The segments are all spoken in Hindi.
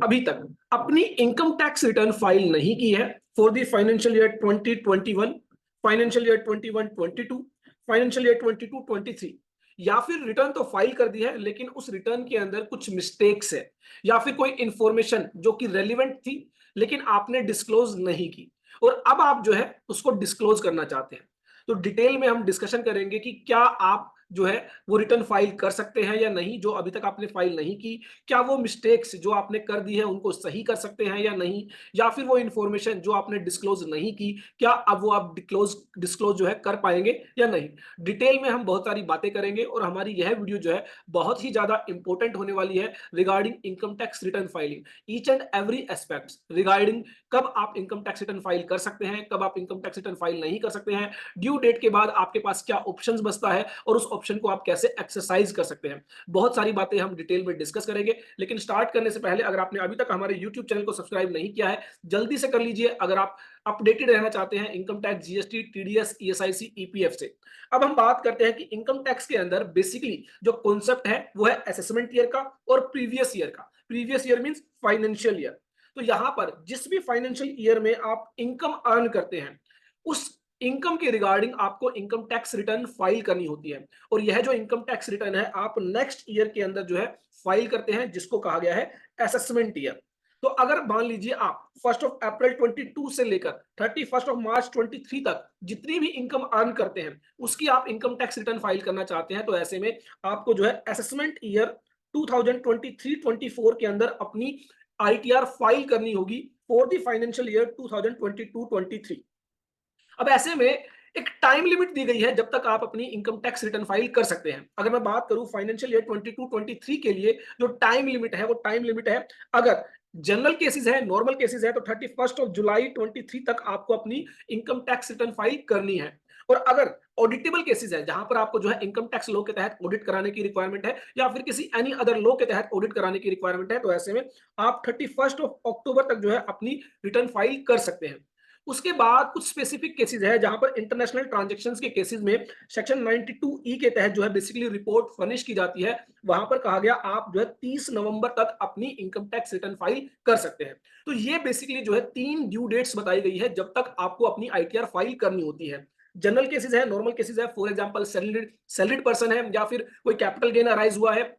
अभी तक अपनी इनकम टैक्स रिटर्न फाइल नहीं की है for the financial year 2021, financial year 21-22, financial year 22-23, या फिर रिटर्न तो फाइल कर दी है लेकिन उस रिटर्न के अंदर कुछ मिस्टेक्स है या फिर कोई इंफॉर्मेशन जो कि रेलिवेंट थी लेकिन आपने डिस्क्लोज नहीं की और अब आप जो है उसको डिस्क्लोज करना चाहते हैं। तो डिटेल में हम डिस्कशन करेंगे कि क्या आप जो है वो रिटर्न फाइल कर सकते हैं या नहीं, जो अभी तक आपने फाइल नहीं की। क्या वो मिस्टेक्स जो आपने कर दी है उनको सही कर सकते हैं या नहीं, या फिर वो इंफॉर्मेशन जो आपने डिस्क्लोज नहीं की क्या अब वो आप डिस्क्लोज जो है कर पाएंगे या नहीं। डिटेल में हम बहुत सारी बातें करेंगे और हमारी यह वीडियो जो है बहुत ही ज्यादा इंपॉर्टेंट होने वाली है regarding income tax return filing. Each and every aspect regarding कब आप इनकम टैक्स रिटर्न फाइल कर सकते हैं, कब आप इनकम टैक्स रिटर्न फाइल नहीं कर सकते हैं, ड्यू डेट के बाद आपके पास क्या ऑप्शंस बचता है और उस ऑप्शन को आप कैसे एक्सरसाइज कर सकते हैं। बहुत सारी बातें हम डिटेल में डिस्कस करेंगे। लेकिन स्टार्ट करने से पहले अगर आपने अभी तक हमारे YouTube चैनल को सब्सक्राइब नहीं किया है जल्दी से कर लीजिए, अगर आप अपडेटेड रहना चाहते हैं income tax, GST, TDS, ESIC, EPF से। अब हम बात करते हैं कि इनकम टैक्स के अंदर बेसिकली जो कॉन्सेप्ट है वो है असेसमेंट ईयर का और प्रीवियस ईयर का। Previous year means financial year. तो यहां पर जिस भी फाइनेंशियल ईयर में आप इनकम अर्न करते हैं उस इनकम के रिगार्डिंग आपको इनकम टैक्स रिटर्न फाइल करनी होती है। और यह जो इनकम टैक्स रिटर्न है आप नेक्स्ट ईयर के अंदर जो है फाइल करते हैं, जिसको कहा गया है असेसमेंट ईयर। तो अगर मान लीजिए आप 1 अप्रैल 22 से लेकर 31 मार्च 23 तक जितनी भी इनकम अर्न करते हैं उसकी आप इनकम टैक्स रिटर्न फाइल करना चाहते हैं, तो ऐसे में आपको जो है असेसमेंट ईयर 2023-24 के अंदर अपनी आईटीआर फाइल करनी होगी फॉर द फाइनेंशियल ईयर 2022-23। अब ऐसे में एक टाइम लिमिट दी गई है जब तक आप अपनी इनकम टैक्स रिटर्न फाइल कर सकते हैं। अगर मैं बात करूं फाइनेंशियल ईयर 22-23 के लिए जो टाइम लिमिट है वो टाइम लिमिट है, अगर जनरल केसेस है, नॉर्मल केसेस है, तो 31 जुलाई 23 तक आपको अपनी इनकम टैक्स रिटर्न फाइल करनी है। और अगर ऑडिटेबल केसेस है जहां पर आपको जो है इनकम टैक्स लॉ के तहत ऑडिट कराने की रिक्वायरमेंट है या फिर किसी एनी अदर लॉ के तहत ऑडिट कराने की रिक्वायरमेंट है, तो ऐसे में आप 31 अक्टूबर तक जो है अपनी रिटर्न फाइल कर सकते हैं। उसके बाद कुछ स्पेसिफिक केसेस है जहां पर इंटरनेशनल ट्रांजैक्शंस के केसेस में सेक्शन 92 ई के तहत जो है बेसिकली रिपोर्ट फर्निश की जाती है। वहां पर कहा गया आप जो है 30 नवंबर तक अपनी इनकम टैक्स रिटर्न फाइल कर सकते हैं। तो ये बेसिकली जो है 3 ड्यू डेट्स बताई गई है जब तक आपको अपनी आईटीआर फाइल करनी होती है। जनरल केसेस है, नॉर्मल केसेस है, फॉर एग्जांपल सैलरीड पर्सन है या फिर कोई कैपिटल गेन अराइज हुआ है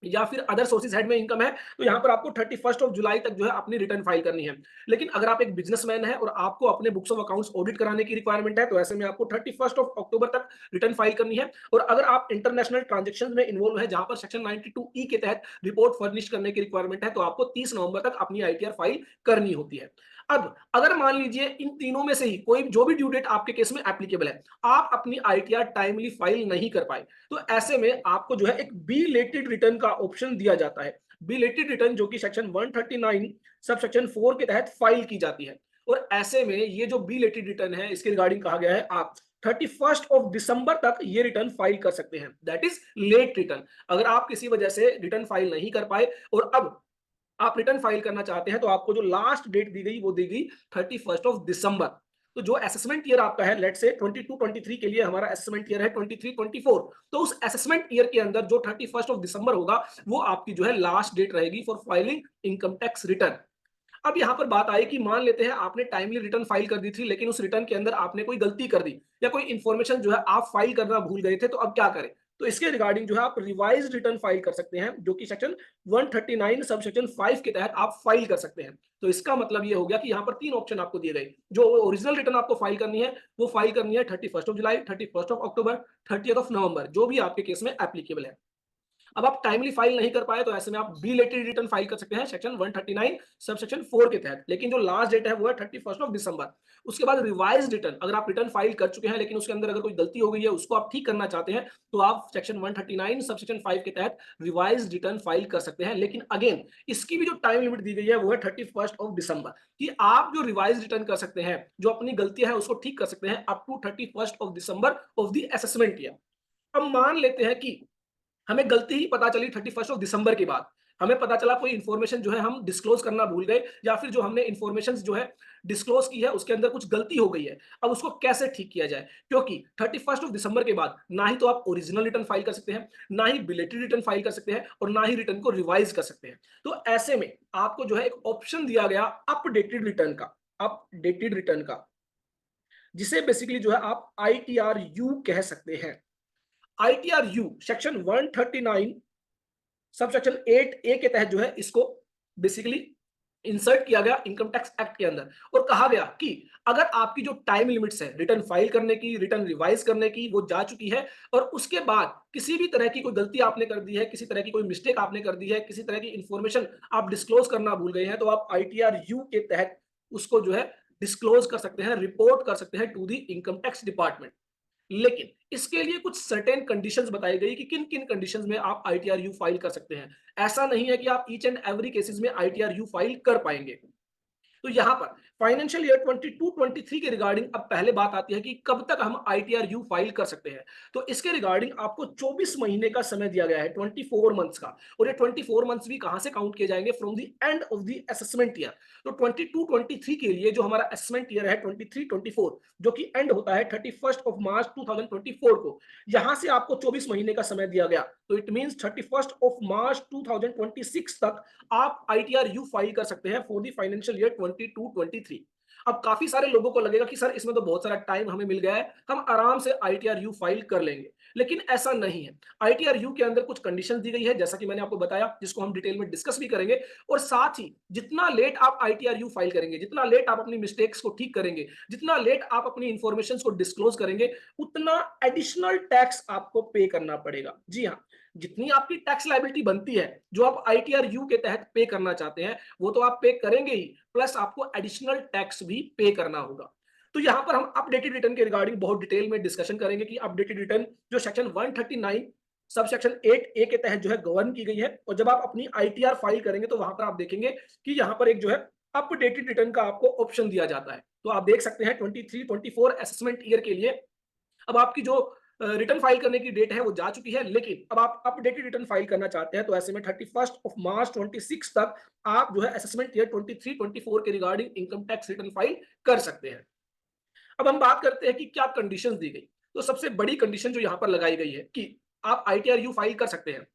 या फिर अदर सोर्सेज हेड में इनकम है, तो यहां पर आपको 31 जुलाई तक जो है अपनी रिटर्न फाइल करनी है। लेकिन अगर आप एक बिजनेसमैन है और आपको अपने बुक्स ऑफ अकाउंट्स ऑडिट कराने की रिक्वायरमेंट है, तो ऐसे में आपको 31 अक्टूबर तक रिटर्न फाइल करनी है। और अगर आप इंटरनेशनल ट्रांजेक्शन में इन्वॉल्व है जहां पर सेक्शन 92 ई के तहत रिपोर्ट फर्निश करने की रिक्वायरमेंट है, तो आपको 30 नवंबर तक अपनी आईटीआर फाइल करनी होती है। अब अगर मान लीजिए इन तीनों में से ही कोई जो भी ड्यू डेट आपके केस में एप्लीकेबल है, आप अपनी आईटीआर टाइमली फाइल नहीं कर पाए, तो ऐसे में आपको जो है एक बिलेटेड रिटर्न का ऑप्शन दिया जाता है। बिलेटेड रिटर्न जो कि सेक्शन 139 सब सेक्शन 4 के तहत फाइल की जाती है। और ऐसे में ये जो बिलेटेड रिटर्न है इसके रिगार्डिंग कहा गया है आप 31 दिसंबर तक ये रिटर्न फाइल कर सकते हैं, दैट इज लेट रिटर्न। अगर आप किसी वजह से रिटर्न फाइल नहीं कर पाए और अब आप रिटर्न फाइल करना चाहते हैं, तो आपको जो लास्ट डेट दी गई वो दी गई 31 दिसंबर। तो जो असेसमेंट ईयर आपका है, लेट्स से 22-23 के लिए हमारा असेसमेंट ईयर है 23-24, तो उस असेसमेंट ईयर के अंदर जो 31 दिसंबर होगा वो आपकी जो है लास्ट डेट रहेगी for filing income tax return. अब यहां पर बात आई कि मान लेते हैं आपने टाइमली रिटर्न फाइल कर दी थी लेकिन उस रिटर्न के अंदर आपने कोई गलती कर दी या कोई इंफॉर्मेशन जो है आप फाइल करना भूल गए थे, तो अब क्या करें। तो इसके रिगार्डिंग जो है आप रिवाइज रिटर्न फाइल कर सकते हैं, जो कि सेक्शन 139 सब सेक्शन 5 के तहत आप फाइल कर सकते हैं। तो इसका मतलब ये हो गया कि यहाँ पर 3 ऑप्शन आपको दिए गए। जो ओरिजिनल रिटर्न आपको फाइल करनी है वो फाइल करनी है 31 जुलाई, 31 अक्टूबर, 30 नवंबर, जो भी आपके केस में एप्लीकेबल है। अब आप टाइमली फाइल नहीं कर पाए, तो ऐसे में आप बिलेटेड रिटर्न फाइल कर सकते हैं सेक्शन 139 सब सेक्शन 4 के तहत, लेकिन जो लास्ट डेट है वो है 31 दिसंबर। उसके बाद रिवाइज रिटर्न, अगर आप रिटर्न फाइल कर चुके हैं लेकिन उसके अंदर अगर कोई गलती हो गई है उसको आप ठीक करना चाहते हैं, तो आप सेक्शन 139 सब सेक्शन 5 के तहत रिवाइज रिटर्न फाइल कर सकते हैं। लेकिन अगेन इसकी भी जो टाइम लिमिट दी गई है वो है 31 दिसंबर, कि आप जो रिवाइज रिटर्न कर सकते हैं, जो अपनी गलतियां है उसको ठीक कर सकते हैं up to 31 December of the assessment year. अब मान लेते हैं कि हमें गलती ही पता चली 31 दिसंबर के बाद, हमें पता चला कोई इंफॉर्मेशन जो है हम डिस्क्लोज करना भूल गए, या फिर जो हमने इंफॉर्मेशन जो है डिस्क्लोज की है उसके अंदर कुछ गलती हो गई है। अब उसको कैसे ठीक किया जाए? क्योंकि 31 दिसंबर के बाद ना ही तो आप ओरिजिनल रिटर्न फाइल कर सकते हैं, ना ही बिलेटेड रिटर्न फाइल कर सकते हैं, और ना ही रिटर्न को रिवाइज कर सकते हैं। तो ऐसे में आपको जो है एक ऑप्शन दिया गया अपडेटेड रिटर्न का, अपडेटेड रिटर्न का, जिसे बेसिकली जो है आप ITRU कह सकते हैं। ITRU section 139 sub section 8A के तहत जो है इसको बेसिकली इंसर्ट किया गया इनकम टैक्स एक्ट के अंदर, और कहा गया कि अगर आपकी जो टाइम लिमिट्स है रिटर्न फाइल करने की, रिटर्न रिवाइज करने की, वो जा चुकी है, और उसके बाद किसी भी तरह की कोई गलती आपने कर दी है, किसी तरह की कोई मिस्टेक आपने कर दी है, किसी तरह की इंफॉर्मेशन आप डिस्क्लोज करना भूल गए हैं, तो आप ITRU के तहत उसको जो है डिस्क्लोज कर सकते हैं, रिपोर्ट कर सकते हैं to the income tax department. लेकिन इसके लिए कुछ सर्टेन कंडीशंस बताई गई कि किन किन कंडीशंस में आप ITRU फाइल कर सकते हैं। ऐसा नहीं है कि आप ईच एंड एवरी केसेस में ITRU फाइल कर पाएंगे। तो यहां पर फाइनेंशियल ईयर 22-23 के रिगार्डिंग अब पहले बात आती है कि कब तक हम ITRU फाइल कर सकते हैं। तो इसके रिगार्डिंग आपको 24 महीने का समय दिया गया है, 24 मंथ्स का, और ये 24 मंथ्स भी कहां से काउंट किए जाएंगे? From the end of the assessment year. तो 22-23 के लिए जो हमारा असेसमेंट ईयर है 23-24, जो कि एंड होता है 31 मार्च 2024 को, यहां से आपको 24 महीने का समय दिया गया। तो इट मींस 31 मार्च 2026 तक आप ITRU फाइल कर सकते हैं फॉर द फाइनेंशियल ईयर 22-23। अब काफी सारे लोगों को लगेगा कि सर इसमें तो बहुत सारा टाइम हमें मिल गया है, हम आराम से ITRU फाइल कर लेंगे। लेकिन ऐसा नहीं है। ITRU के अंदर कुछ कंडीशन दी गई है, जैसा कि मैंने आपको बताया, जिसको हम डिटेल में डिस्कस भी करेंगे। और साथ ही जितना लेट आप ITRU फाइल करेंगे, जितना लेट आप अपनी मिस्टेक्स को ठीक करेंगे, जितना लेट आप अपनी इंफॉर्मेशन को डिस्क्लोज करेंगे, उतना एडिशनल टैक्स आपको पे करना पड़ेगा। जी हाँ, जितनी आपकी टैक्स लायबिलिटी बनती है, जो आप ITRU के तहत पे करना चाहते हैं, वो तो आप पे करेंगे ही, प्लस आपको एडिशनल टैक्स भी पे करना होगा। तो यहां पर हम अपडेटेड रिटर्न के रिगार्डिंग बहुत डिटेल में डिस्कशन करेंगे कि अपडेटेड रिटर्न जो सेक्शन 139 सब सेक्शन 8A के तहत जो है गवर्न की गई है, और जब आप अपनी ITR फाइल करेंगे तो वहां पर आप देखेंगे कि यहां पर एक जो है अपडेटेड रिटर्न का आपको ऑप्शन दिया जाता है। तो आप देख सकते हैं 23-24 असेसमेंट ईयर के लिए अब आपकी जो रिटर्न फाइल करने की डेट है वो जा चुकी है, लेकिन अब आप अपडेटेड रिटर्न फाइल करना चाहते हैं, तो ऐसे में 31 मार्च 26 तक आप जो है असेसमेंट ईयर 23-24 के regarding income tax return file कर सकते हैं। अब हम बात करते हैं कि क्या कंडीशंस दी गई। तो सबसे बड़ी कंडीशन जो यहाँ पर लगाई गई है कि आप ITRU फाइल कर सकते हैं,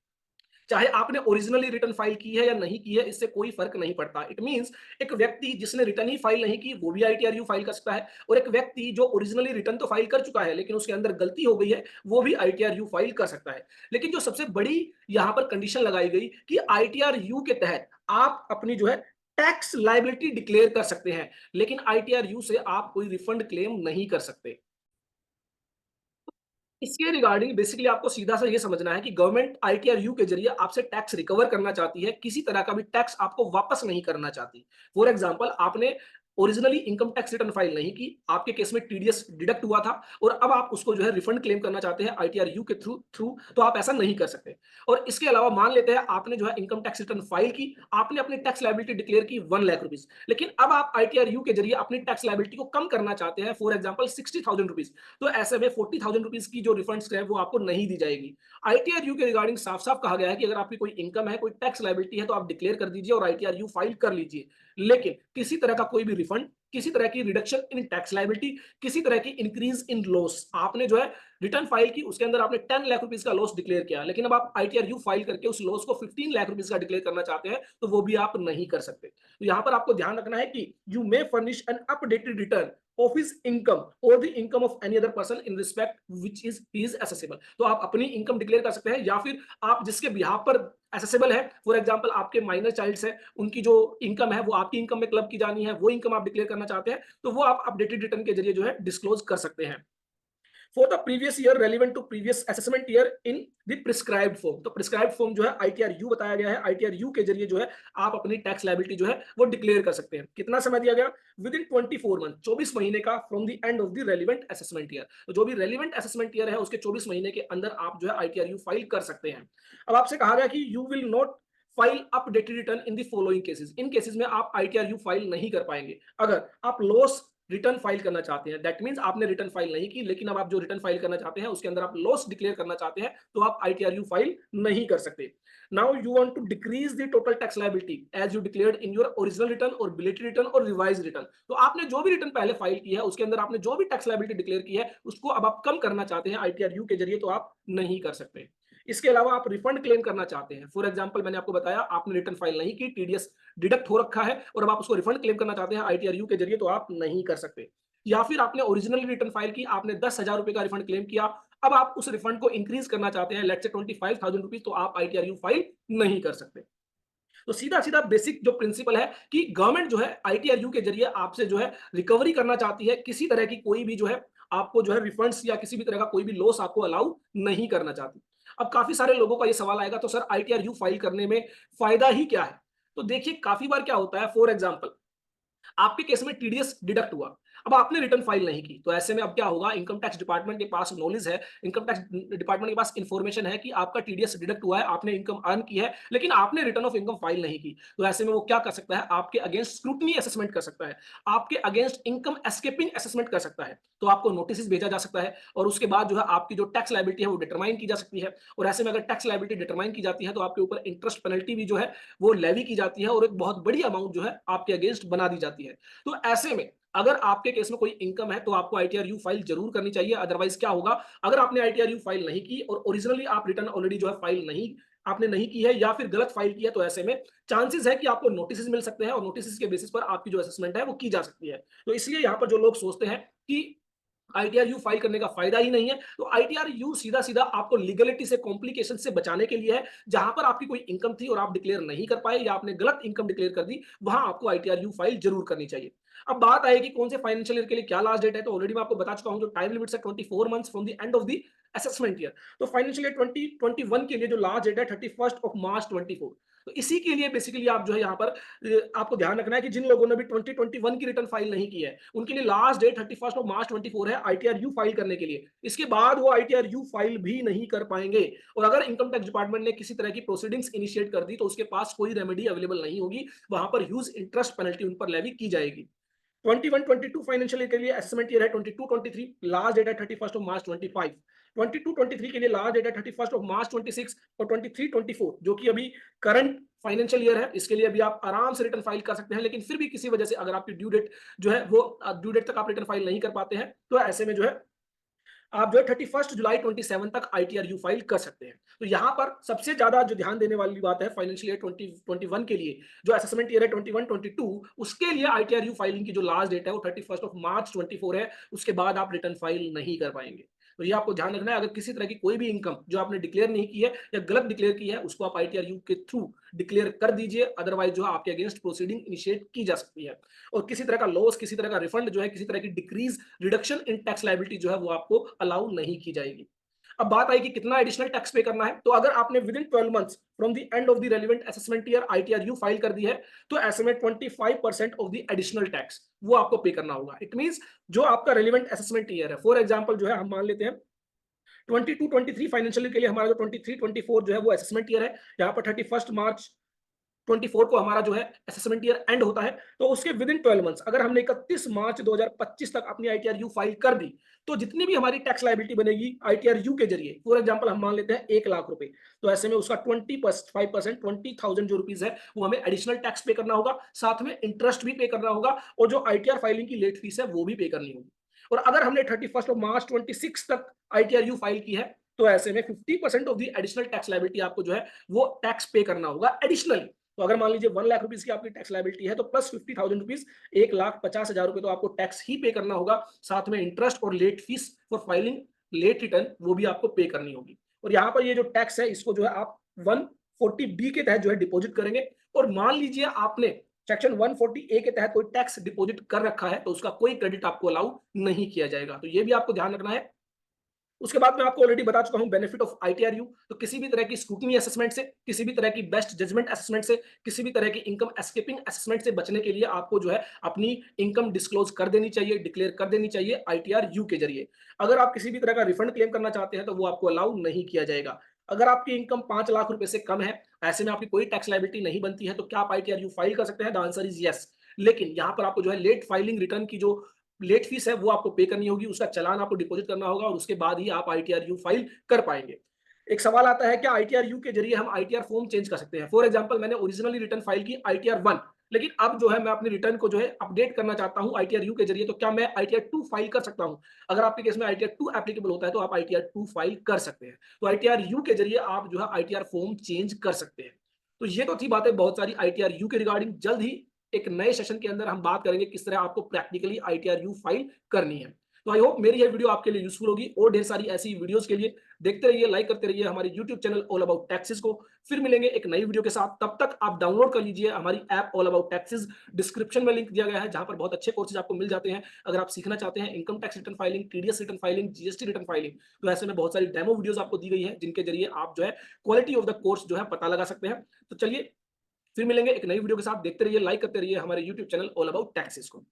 चाहे आपने ओरिजिनली रिटर्न फाइल की है या नहीं की है, इससे कोई फर्क नहीं पड़ता। इट मींस एक व्यक्ति जिसने रिटर्न ही फाइल नहीं की वो भी ITRU फाइल कर सकता है, और एक व्यक्ति जो ओरिजिनली रिटर्न तो फाइल कर चुका है लेकिन उसके अंदर गलती हो गई है, वो भी ITRU फाइल कर सकता है। लेकिन जो सबसे बड़ी यहाँ पर कंडीशन लगाई गई कि ITRU के तहत आप अपनी जो है टैक्स लायबिलिटी डिक्लेयर कर सकते हैं, लेकिन ITRU से आप कोई रिफंड क्लेम नहीं कर सकते। इसके रिगार्डिंग बेसिकली आपको सीधा सा ये समझना है कि गवर्नमेंट ITRU के जरिए आपसे टैक्स रिकवर करना चाहती है, किसी तरह का भी टैक्स आपको वापस नहीं करना चाहती। फॉर एग्जांपल, आपने originally income tax return file नहीं की, आपके केस में TDS डिडक्ट हुआ था, और अब आप उसको जो है रिफंड क्लेम करना चाहते हैं ITRU के थ्रू थ्रू तो आप ऐसा नहीं कर सकते। और इसके अलावा मान लेते हैं आपने जो है इनकम टैक्स रिटर्न फाइल की, आपने अपनी टैक्स लायबिलिटी डिक्लेयर की 1 लाख रुपीज, लेकिन अब आप ITRU के जरिए अपनी टैक्स लायबिलिटी को कम करना चाहते हैं, फॉर एग्जाम्पल 60,000 रुपीज। तो ऐसे में 40,000 रुपीज की जो रिफंड है वो आपको नहीं दी जाएगी। ITRU के रिगार्डिंग साफ साफ कहा गया है कि अगर आपकी कोई इनकम है, कोई टैक्स लायबिलिटी है, तो आप डिक्लेयर कर दीजिए और ITRU फाइल कर लीजिए, लेकिन किसी तरह का कोई भी रिफंड, किसी तरह की रिडक्शन इन टैक्स लायबिलिटी, किसी तरह की इंक्रीज इन लॉस, आपने जो है रिटर्न फाइल की, उसके अंदर आपने 10 लाख रुपीज का लॉस डिक्लेयर किया, लेकिन अब आप ITRU फाइल करके उस लॉस को 15 लाख रुपीज का डिक्लेयर करना चाहते हैं, तो वो भी आप नहीं कर सकते। तो यहां पर आपको ध्यान रखना है कि you may furnish N updated return of his income or the income of any other person in respect which is he is accessible। तो आप अपनी इनकम डिक्लेयर कर सकते हैं, या फिर आप जिसके बिहाफ पर एसेसेबल है, फॉर एग्जांपल आपके माइनर चाइल्ड्स है, उनकी जो इनकम है वो आपकी इनकम में क्लब की जानी है, वो इनकम आप डिक्लेयर करना चाहते हैं, तो वो आप अपडेटेड रिटर्न के जरिए जो है डिस्क्लोज कर सकते हैं for the previous year relevant to previous assessment year in the prescribed form. तो प्रिस्क्राइब्ड फॉर्म जो है ITRU बताया गया है, ITRU के जरिए जो है आप अपनी टैक्स लायबिलिटी जो है वो डिक्लेयर कर सकते हैं। कितना समय दिया गया? विद इन 24 मंथ, 24 महीने का, from the end of the relevant assessment year. तो जो भी रेलिवेंट असेसमेंट ईयर है उसके 24 महीने के अंदर आप जो है ITRU फाइल कर सकते हैं। अब आपसे कहा गया कि you will not file updated return in the following cases. In cases में आप ITRU फाइल नहीं कर पाएंगे। अगर आप लॉस रिटर्न फाइल करना चाहते हैं, दैट मीन्स आपने रिटर्न फाइल नहीं की, लेकिन अब आप जो रिटर्न फाइल करना चाहते हैं उसके अंदर आप लॉस डिक्लेयर करना चाहते हैं, तो आप आईटीआरयू फाइल नहीं कर सकते। Now you want to decrease the total tax liability as you declared in your original return और बिलेटेड रिटर्न और रिवाइज रिटर्न। तो आपने जो भी रिटर्न पहले फाइल की है उसके अंदर आपने जो भी टैक्स लायबिलिटी डिक्लेयर की है उसको अब आप कम करना चाहते हैं आईटीआरयू के जरिए, तो आप नहीं कर सकते। इसके अलावा आप रिफंड क्लेम करना चाहते हैं, फॉर एग्जांपल मैंने आपको बताया आपने रिटर्न फाइल नहीं की, टीडीएस डिडक्ट हो रखा है और अब आप उसको रिफंड क्लेम करना चाहते हैं आईटीआरयू के जरिए, तो आप नहीं कर सकते। या फिर आपने ओरिजिनल रिटर्न फाइल की, आपने 10,000 रुपए का रिफंड क्लेम किया, अब आप उस रिफंड को इंक्रीज करना चाहते हैं, लेट्स से 25,000 रुपीज, तो आप आईटीआरयू फाइल नहीं कर सकते। तो सीधा सीधा बेसिक जो प्रिंसिपल है कि गवर्नमेंट जो है आईटीआरयू के जरिए आपसे जो है रिकवरी करना चाहती है, किसी तरह की कोई भी जो है आपको जो है रिफंड्स या किसी भी तरह का कोई भी लॉस आपको अलाउ नहीं करना चाहती। अब काफी सारे लोगों का ये सवाल आएगा, तो सर आईटीआरयू फाइल करने में फायदा ही क्या है? तो देखिए काफी बार क्या होता है, फॉर एग्जाम्पल आपके केस में टीडीएस डिडक्ट हुआ, अब आपने रिटर्न फाइल नहीं की, तो ऐसे में अब क्या होगा, इनकम टैक्स डिपार्टमेंट के पास नॉलेज है, इनकम टैक्स डिपार्टमेंट के पास इंफॉर्मेशन है कि आपका टीडीएस डिडक्ट हुआ है, आपने इनकम अर्न की है, लेकिन आपने रिटर्न ऑफ इनकम फाइल नहीं की। तो ऐसे में वो क्या कर सकता है, आपके अगेंस्ट स्क्रूटनी असेसमेंट कर सकता है, आपके अगेंस्ट इनकम एस्केपिंग असेसमेंट कर सकता है, तो आपको नोटिस भेजा जा सकता है और उसके बाद जो है आपकी जो टैक्स लायबिलिटी है वो डिटरमाइन की जा सकती है। और ऐसे में अगर टैक्स लायबिलिटी डिटरमाइन की जाती है तो आपके ऊपर इंटरेस्ट पेनल्टी भी जो है वो लेवी की जाती है और एक बहुत बड़ी अमाउंट जो है आपके अगेंस्ट बना दी जाती है। तो ऐसे में अगर आपके केस में कोई इनकम है तो आपको आईटीआरयू फाइल जरूर करनी चाहिए, अदरवाइज क्या होगा, अगर आपने आईटीआरयू फाइल नहीं की और ओरिजिनली आप रिटर्न ऑलरेडी जो है फाइल नहीं आपने नहीं की है या फिर गलत फाइल की है, तो ऐसे में चांसेस है कि आपको नोटिस मिल सकते हैं और नोटिस के बेसिस पर आपकी जो असेसमेंट है वो की जा सकती है। तो इसलिए यहाँ पर जो लोग सोचते हैं कि आईटीआरयू फाइल करने का फायदा ही नहीं है, तो आईटीआरयू सीधा सीधा आपको लीगलिटी से कॉम्प्लिकेशन से बचाने के लिए है, जहां पर आपकी कोई इनकम थी और आप डिक्लेयर नहीं कर पाए या आपने गलत इनकम डिक्लेयर कर दी, वहां आपको आईटीआरयू फाइल जरूर करनी चाहिए। अब बात आएगी कौन से फाइनेंशियल ईयर के लिए क्या लास्ट डेट है, तो ऑलरेडी मैं आपको बता चुका हूं, जो टाइम लिमिट है 24 months from the end of the assessment year. तो फाइनेंशियल ईयर 2021 के लिए जो लास्ट डेट है 31 मार्च 24। तो इसी के लिए बेसिकली आप जो है यहाँ पर आपको ध्यान रखना है कि जिन लोगों ने भी 2021 की रिटर्न फाइल नहीं की है उनके लिए लास्ट डेट 31 मार्च 24 है आईटीआरयू फाइल करने के लिए। इसके बाद वो आईटीआरयू फाइल भी नहीं कर पाएंगे और अगर इनकम टैक्स डिपार्टमेंट ने किसी तरह की प्रोसीडिंग्स इनिशिएट कर दी तो उसके पास कोई रेमेडी अवेलेबल नहीं होगी, वहां पर ह्यूज इंटरेस्ट पेनल्टी उन पर लेवी की जाएगी। 21-22 फाइनेंशियल ईयर के लिए असेसमेंट ईयर है 22-23, लास्ट डेट है 31 मार्च 25। 22-23 के लिए लास्ट डेट है 31 मार्च 26 और 23-24 जो कि अभी करंट फाइनेंशियल ईयर है, इसके लिए अभी आप आराम से रिटर्न फाइल कर सकते हैं, लेकिन फिर भी किसी वजह से अगर आपकी ड्यू डेट जो है वो ड्यू डेट तक आप रिटर्न फाइल नहीं कर पाते हैं, तो ऐसे में जो है आप जो है 31 जुलाई 27 तक आईटीआरयू फाइल कर सकते हैं। तो यहाँ पर सबसे ज्यादा जो ध्यान देने वाली बात है फाइनेंशियल ईयर 2021 के लिए, जो असेसमेंट ईयर है 21-22, उसके लिए आईटीआरयू फाइलिंग की जो लास्ट डेट है वो 31 मार्च 24 है, उसके बाद आप रिटर्न फाइल नहीं कर पाएंगे। तो ये आपको ध्यान रखना है, अगर किसी तरह की कोई भी इनकम जो आपने डिक्लेयर नहीं की है या गलत डिक्लेयर की है उसको आप आईटीआरयू के थ्रू डिक्लेयर कर दीजिए, अदरवाइज जो है आपके अगेंस्ट प्रोसीडिंग इनिशिएट की जा सकती है और किसी तरह का लॉस, किसी तरह का रिफंड जो है, किसी तरह की decrease reduction in tax liability जो है वो आपको अलाउ नहीं की जाएगी। अब बात आई कि कितना एडिशनल टैक्स पे करना है, तो अगर आपने within 12 months from the end of the relevant assessment year ITR U file कर दी है, तो ऐसे में 25% ऑफ द एडिशनल टैक्स वो आपको पे करना होगा। इट मींस जो आपका रेलेवेंट असेसमेंट ईयर है, फॉर एग्जांपल जो है हम मान लेते हैं 22-23 फाइनेंशियल ईयर के लिए हमारा जो 23-24 जो है वो असेसमेंट ईयर है, यहाँ पर 31 मार्च 24 को हमारा जो है असेसमेंट ईयर एंड होता है, तो उसके विद इन 12 मंथ्स अगर हमने 31 मार्च 2025 तक अपनी आईटीआरयू फाइल कर दी, तो जितनी भी हमारी टैक्स लायबिलिटी बनेगी आईटीआरयू के जरिए, फॉर एग्जांपल हम मान लेते हैं 1 लाख रुपए, तो ऐसे में उसका 25% 20,000 जो रुपीज है वो हमें एडिशनल टैक्स पे करना होगा, साथ में इंटरेस्ट भी पे करना होगा और जो आईटीआर फाइलिंग की लेट फीस है वो भी पे करनी होगी। और अगर हमने 31 मार्च 26 तक आईटीआरयू फाइल की है, तो ऐसे में 50% of the additional tax liability आपको जो है वो टैक्स पे करना होगा एडिशनली। तो अगर मान लीजिए 1 लाख रुपीज की आपकी टैक्स लायबिलिटी है तो प्लस 50,000 रुपीज 1,50,000 रुपए तो आपको टैक्स ही पे करना होगा, साथ में इंटरेस्ट और late fees for filing late return वो भी आपको पे करनी होगी। और यहाँ पर ये जो टैक्स है इसको जो है आप 140B के तहत जो है डिपॉजिट करेंगे, और मान लीजिए आपने सेक्शन 140A के तहत कोई टैक्स डिपॉजिट कर रखा है तो उसका कोई क्रेडिट आपको अलाउ नहीं किया जाएगा, तो ये भी आपको ध्यान रखना है। उसके बाद मैं आपको ऑलरेडी बता चुका हूं बेनिफिट ऑफ आईटीआरयू, तो किसी भी तरह की स्क्रूटनी असेसमेंट से, किसी भी तरह की बेस्ट जजमेंट असेसमेंट से, किसी भी तरह की इनकम एस्केपिंग असेसमेंट से बचने के लिए आपको जो है अपनी इनकम डिस्क्लोज कर देनी चाहिए, डिक्लेयर कर देनी चाहिए आईटीआरयू के जरिए। अगर आप किसी भी तरह का रिफंड क्लेम करना चाहते हैं तो वो आपको अलाउ नहीं किया जाएगा। अगर आपकी इनकम 5 लाख रुपए से कम है, ऐसे में आपकी कोई टैक्स लायबिलिटी नहीं बनती है, तो क्या आप आईटीआरयू फाइल कर सकते हैं? The answer is yes. लेकिन यहां पर आपको जो है लेट फाइलिंग रिटर्न की जो लेट फीस है वो आपको पे करनी होगी, उसका चालान आपको डिपॉजिट करना होगा और उसके बाद ही आप आईटीआर-यू फाइल कर पाएंगे। एक सवाल आता है क्या आईटीआर-यू के जरिए हम आईटीआर फॉर्म चेंज कर सकते हैं? फॉर एग्जांपल मैंने ओरिजिनली रिटर्न फाइल की आईटीआर-1, लेकिन अब जो है मैं अपनी रिटर्न को जो है अपडेट करना चाहता हूं आईटीआर-यू के जरिए, तो क्या मैं आईटीआर-2 फाइल कर सकता हूं? अगर आपके केस में आईटीआर-2 एप्लीकेबल होता है तो आप आईटीआर-2 फाइल कर सकते हैं। तो आईटीआर-यू के जरिए आप जो है आईटीआर फॉर्म चेंज कर सकते हैं। तो ये तो थी बातें बहुत सारी आईटीआर-यू के रिगार्डिंग। जल्द ही एक नए सेशन के अंदर हम बात करेंगे किस तरह आपको प्रैक्टिकली आईटीआर-यू फाइल करनी है। तो आई होप मेरी ये वीडियो आपके लिए यूजफुल होगी, और ढेर सारी ऐसी वीडियोस के लिए देखते रहिए, लाइक करते रहिए हमारे YouTube channel all about taxes को। फिर मिलेंगे एक नई वीडियो के साथ, तब तक आप डाउनलोड कर लीजिए हमारी app all about taxes. Description में लिंक दिया गया है जहां पर बहुत अच्छे कोर्सेज आपको मिल जाते हैं। अगर आप सीखना चाहते हैं income tax return filing, TDS return filing, GST return filing, तो ऐसे में बहुत सारी डेमो वीडियोस आपको दी गई है जिनके जरिए आप जो है क्वालिटी ऑफ द कोर्स जो है पता लगा सकते हैं। तो चलिए फिर मिलेंगे एक नई वीडियो के साथ, देखते रहिए, लाइक करते रहिए हमारे YouTube channel all about taxes को।